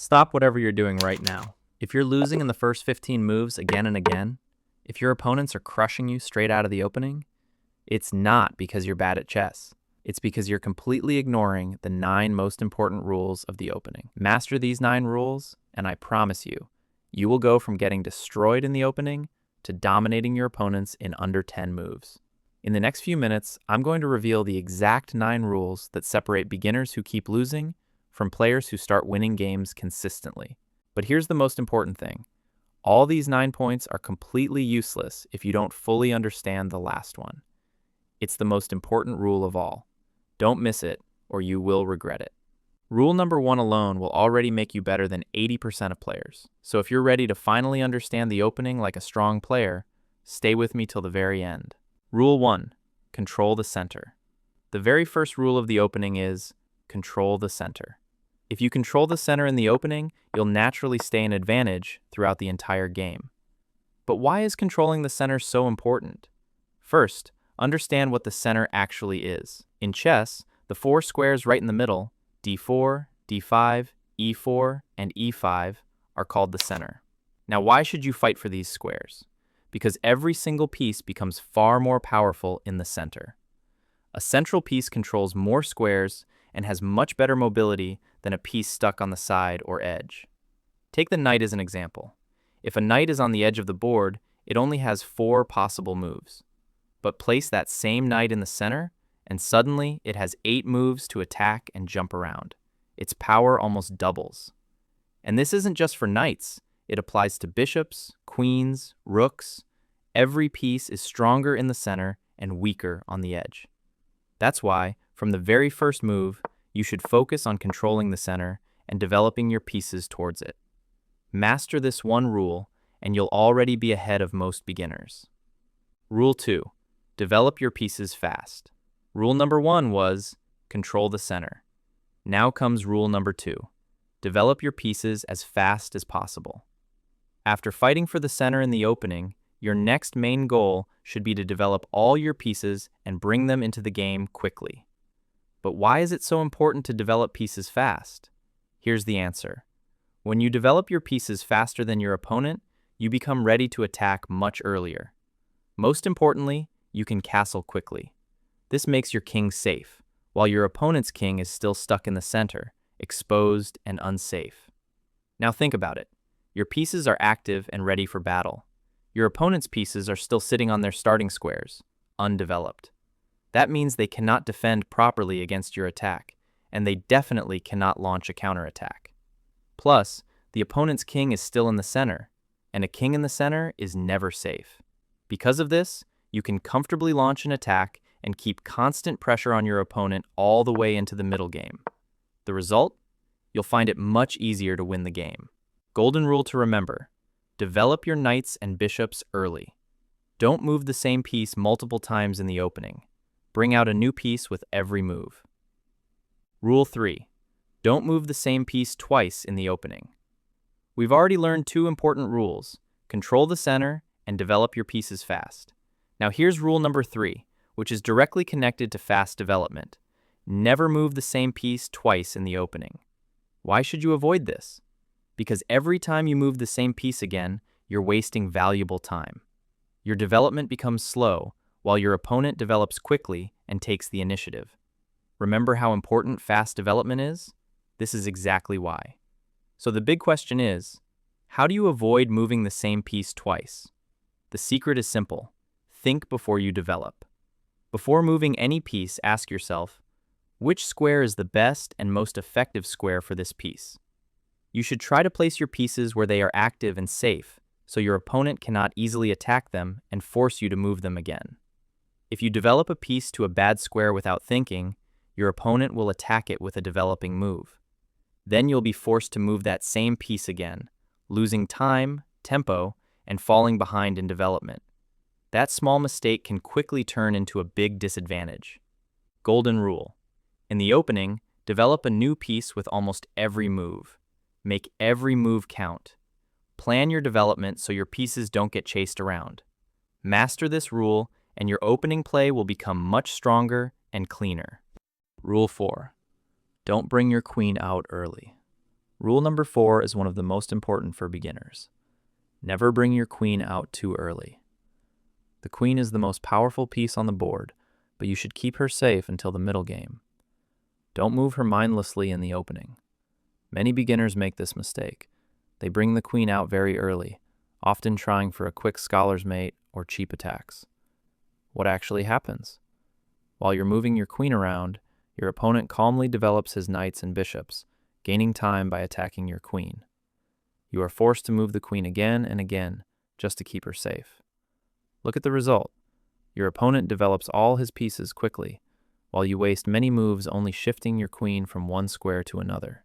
Stop whatever you're doing right now. If you're losing in the first 15 moves again and again, if your opponents are crushing you straight out of the opening, it's not because you're bad at chess. It's because you're completely ignoring the 9 most important rules of the opening. Master these 9 rules, and I promise you, you will go from getting destroyed in the opening to dominating your opponents in under 10 moves. In the next few minutes, I'm going to reveal the exact 9 rules that separate beginners who keep losing from players who start winning games consistently. But here's the most important thing. All these 9 points are completely useless if you don't fully understand the last one. It's the most important rule of all. Don't miss it, or you will regret it. Rule number 1 alone will already make you better than 80% of players. So if you're ready to finally understand the opening like a strong player, stay with me till the very end. Rule 1. Control the center. The very first rule of the opening is control the center. If you control the center in the opening, you'll naturally stay in advantage throughout the entire game. But why is controlling the center so important? First, understand what the center actually is. In chess, the 4 squares right in the middle, d4, d5, e4, and e5, are called the center. Now, why should you fight for these squares? Because every single piece becomes far more powerful in the center. A central piece controls more squares and has much better mobility than a piece stuck on the side or edge. Take the knight as an example. If a knight is on the edge of the board, it only has 4 possible moves. But place that same knight in the center, and suddenly it has 8 moves to attack and jump around. Its power almost doubles. And this isn't just for knights. It applies to bishops, queens, rooks. Every piece is stronger in the center and weaker on the edge. That's why, from the very first move, you should focus on controlling the center and developing your pieces towards it. Master this one rule, and you'll already be ahead of most beginners. Rule 2. Develop your pieces fast. Rule number 1 was control the center. Now comes rule number 2. Develop your pieces as fast as possible. After fighting for the center in the opening, your next main goal should be to develop all your pieces and bring them into the game quickly. But why is it so important to develop pieces fast? Here's the answer. When you develop your pieces faster than your opponent, you become ready to attack much earlier. Most importantly, you can castle quickly. This makes your king safe, while your opponent's king is still stuck in the center, exposed and unsafe. Now think about it. Your pieces are active and ready for battle. Your opponent's pieces are still sitting on their starting squares, undeveloped. That means they cannot defend properly against your attack, and they definitely cannot launch a counterattack. Plus, the opponent's king is still in the center, and a king in the center is never safe. Because of this, you can comfortably launch an attack and keep constant pressure on your opponent all the way into the middle game. The result? You'll find it much easier to win the game. Golden rule to remember. Develop your knights and bishops early. Don't move the same piece multiple times in the opening. Bring out a new piece with every move. Rule 3. Don't move the same piece twice in the opening. We've already learned 2 important rules. Control the center and develop your pieces fast. Now here's rule number 3, which is directly connected to fast development. Never move the same piece twice in the opening. Why should you avoid this? Because every time you move the same piece again, you're wasting valuable time. Your development becomes slow, while your opponent develops quickly and takes the initiative. Remember how important fast development is? This is exactly why. So the big question is, how do you avoid moving the same piece twice? The secret is simple. Think before you develop. Before moving any piece, ask yourself, which square is the best and most effective square for this piece? You should try to place your pieces where they are active and safe, so your opponent cannot easily attack them and force you to move them again. If you develop a piece to a bad square without thinking, your opponent will attack it with a developing move. Then you'll be forced to move that same piece again, losing time, tempo, and falling behind in development. That small mistake can quickly turn into a big disadvantage. Golden rule. In the opening, develop a new piece with almost every move. Make every move count. Plan your development so your pieces don't get chased around. Master this rule, and your opening play will become much stronger and cleaner. Rule 4. Don't bring your queen out early. Rule number 4 is one of the most important for beginners. Never bring your queen out too early. The queen is the most powerful piece on the board, but you should keep her safe until the middle game. Don't move her mindlessly in the opening. Many beginners make this mistake. They bring the queen out very early, often trying for a quick scholar's mate or cheap attacks. What actually happens? While you're moving your queen around, your opponent calmly develops his knights and bishops, gaining time by attacking your queen. You are forced to move the queen again and again just to keep her safe. Look at the result. Your opponent develops all his pieces quickly, while you waste many moves only shifting your queen from one square to another.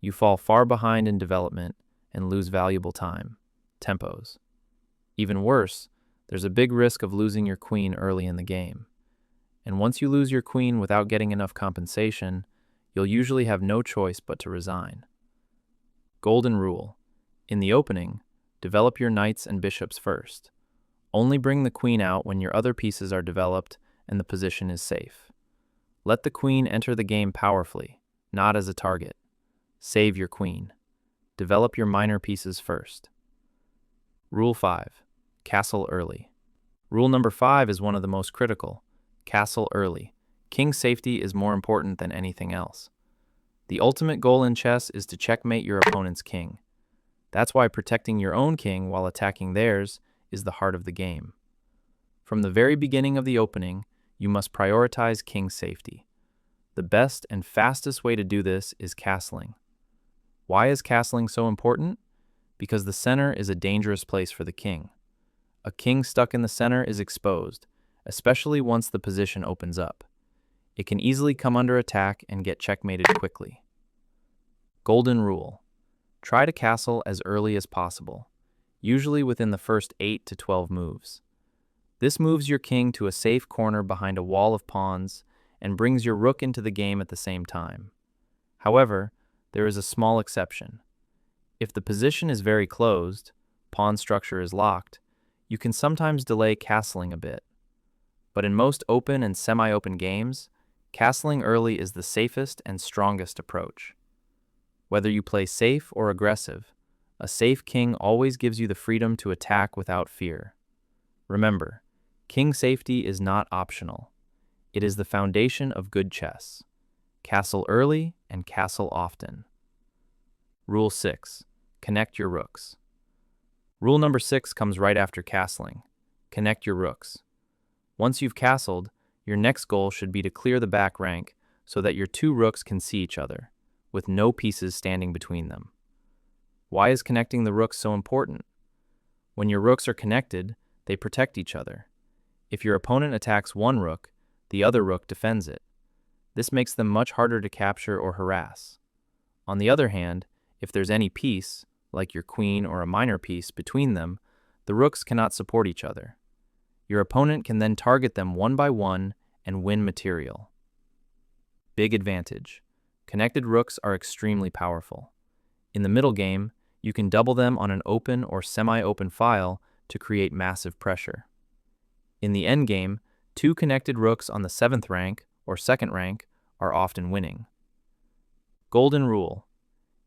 You fall far behind in development and lose valuable time, tempos. Even worse, there's a big risk of losing your queen early in the game. And once you lose your queen without getting enough compensation, you'll usually have no choice but to resign. Golden rule. In the opening, develop your knights and bishops first. Only bring the queen out when your other pieces are developed and the position is safe. Let the queen enter the game powerfully, not as a target. Save your queen. Develop your minor pieces first. Rule 5. Castle early. Rule number 5 is one of the most critical. Castle early. King safety is more important than anything else. The ultimate goal in chess is to checkmate your opponent's king. That's why protecting your own king while attacking theirs is the heart of the game. From the very beginning of the opening, you must prioritize king safety. The best and fastest way to do this is castling. Why is castling so important? Because the center is a dangerous place for the king. A king stuck in the center is exposed, especially once the position opens up. It can easily come under attack and get checkmated quickly. Golden rule. Try to castle as early as possible, usually within the first 8 to 12 moves. This moves your king to a safe corner behind a wall of pawns and brings your rook into the game at the same time. However, there is a small exception. If the position is very closed, pawn structure is locked, you can sometimes delay castling a bit. But in most open and semi-open games, castling early is the safest and strongest approach. Whether you play safe or aggressive, a safe king always gives you the freedom to attack without fear. Remember, king safety is not optional. It is the foundation of good chess. Castle early and castle often. Rule 6. Connect your rooks. Rule number 6 comes right after castling. Connect your rooks. Once you've castled, your next goal should be to clear the back rank so that your two rooks can see each other, with no pieces standing between them. Why is connecting the rooks so important? When your rooks are connected, they protect each other. If your opponent attacks one rook, the other rook defends it. This makes them much harder to capture or harass. On the other hand, if there's any piece, like your queen or a minor piece, between them, the rooks cannot support each other. Your opponent can then target them one by one and win material. Big advantage. Connected rooks are extremely powerful. In the middle game, you can double them on an open or semi-open file to create massive pressure. In the endgame, 2 connected rooks on the 7th rank or 2nd rank are often winning. Golden rule.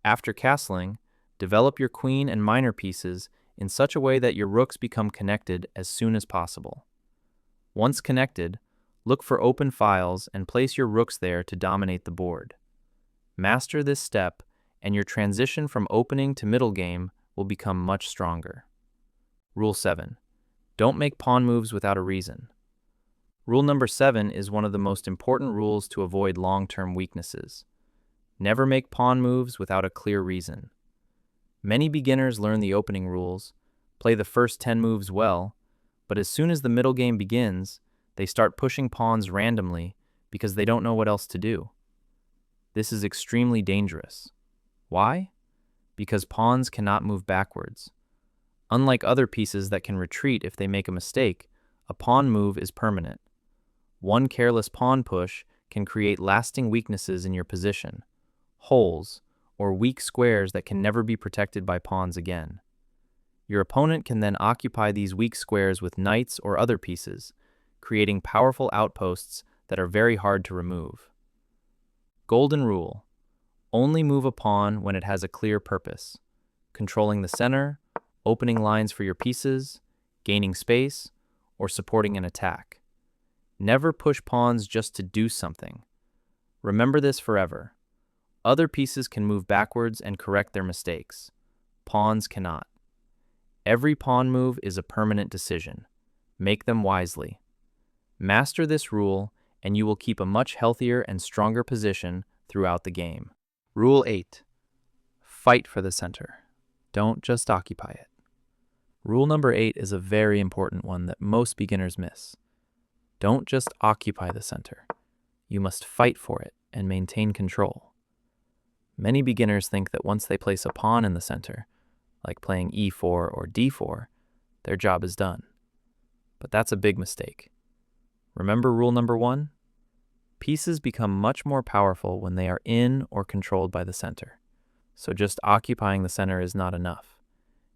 After castling, develop your queen and minor pieces in such a way that your rooks become connected as soon as possible. Once connected, look for open files and place your rooks there to dominate the board. Master this step, and your transition from opening to middle game will become much stronger. Rule 7. Don't make pawn moves without a reason. Rule number 7 is one of the most important rules to avoid long-term weaknesses. Never make pawn moves without a clear reason. Many beginners learn the opening rules, play the first 10 moves well, but as soon as the middle game begins, they start pushing pawns randomly because they don't know what else to do. This is extremely dangerous. Why? Because pawns cannot move backwards. Unlike other pieces that can retreat if they make a mistake, a pawn move is permanent. One careless pawn push can create lasting weaknesses in your position, holes, or weak squares that can never be protected by pawns again. Your opponent can then occupy these weak squares with knights or other pieces, creating powerful outposts that are very hard to remove. Golden rule. Only move a pawn when it has a clear purpose, controlling the center, opening lines for your pieces, gaining space, or supporting an attack. Never push pawns just to do something. Remember this forever. Other pieces can move backwards and correct their mistakes. Pawns cannot. Every pawn move is a permanent decision. Make them wisely. Master this rule, and you will keep a much healthier and stronger position throughout the game. Rule 8. Fight for the center. Don't just occupy it. Rule number 8 is a very important one that most beginners miss. Don't just occupy the center. You must fight for it and maintain control. Many beginners think that once they place a pawn in the center, like playing e4 or d4, their job is done. But that's a big mistake. Remember rule number 1? Pieces become much more powerful when they are in or controlled by the center. So just occupying the center is not enough.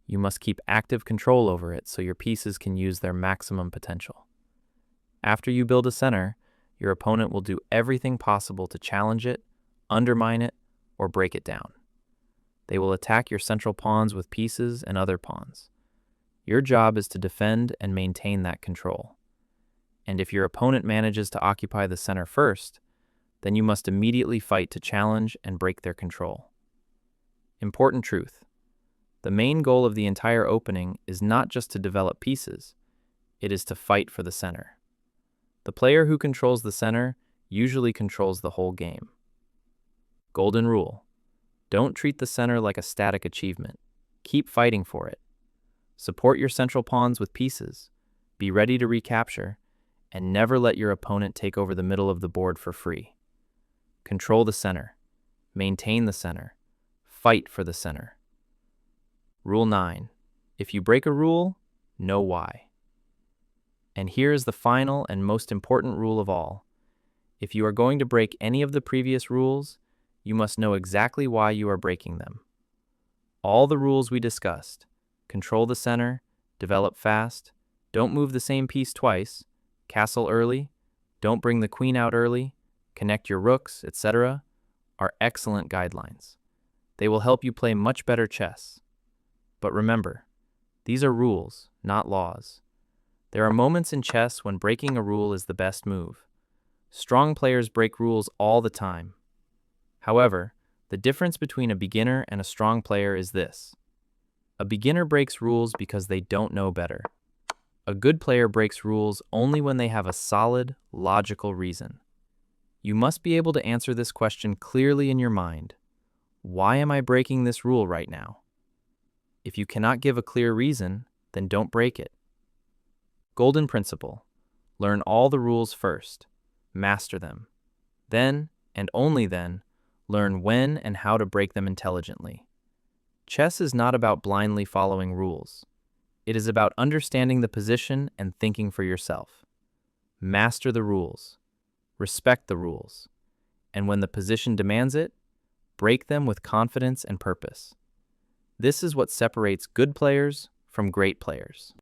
You must keep active control over it so your pieces can use their maximum potential. After you build a center, your opponent will do everything possible to challenge it, undermine it, or break it down. They will attack your central pawns with pieces and other pawns. Your job is to defend and maintain that control. And if your opponent manages to occupy the center first, then you must immediately fight to challenge and break their control. Important truth. The main goal of the entire opening is not just to develop pieces, it is to fight for the center. The player who controls the center usually controls the whole game. Golden rule. Don't treat the center like a static achievement. Keep fighting for it. Support your central pawns with pieces. Be ready to recapture, and never let your opponent take over the middle of the board for free. Control the center. Maintain the center. Fight for the center. Rule 9. If you break a rule, know why. And here is the final and most important rule of all. If you are going to break any of the previous rules, you must know exactly why you are breaking them. All the rules we discussed, control the center, develop fast, don't move the same piece twice, castle early, don't bring the queen out early, connect your rooks, etc., are excellent guidelines. They will help you play much better chess. But remember, these are rules, not laws. There are moments in chess when breaking a rule is the best move. Strong players break rules all the time. However, the difference between a beginner and a strong player is this. A beginner breaks rules because they don't know better. A good player breaks rules only when they have a solid, logical reason. You must be able to answer this question clearly in your mind. Why am I breaking this rule right now? If you cannot give a clear reason, then don't break it. Golden principle. Learn all the rules first. Master them. Then, and only then, learn when and how to break them intelligently. Chess is not about blindly following rules. It is about understanding the position and thinking for yourself. Master the rules. Respect the rules. And when the position demands it, break them with confidence and purpose. This is what separates good players from great players.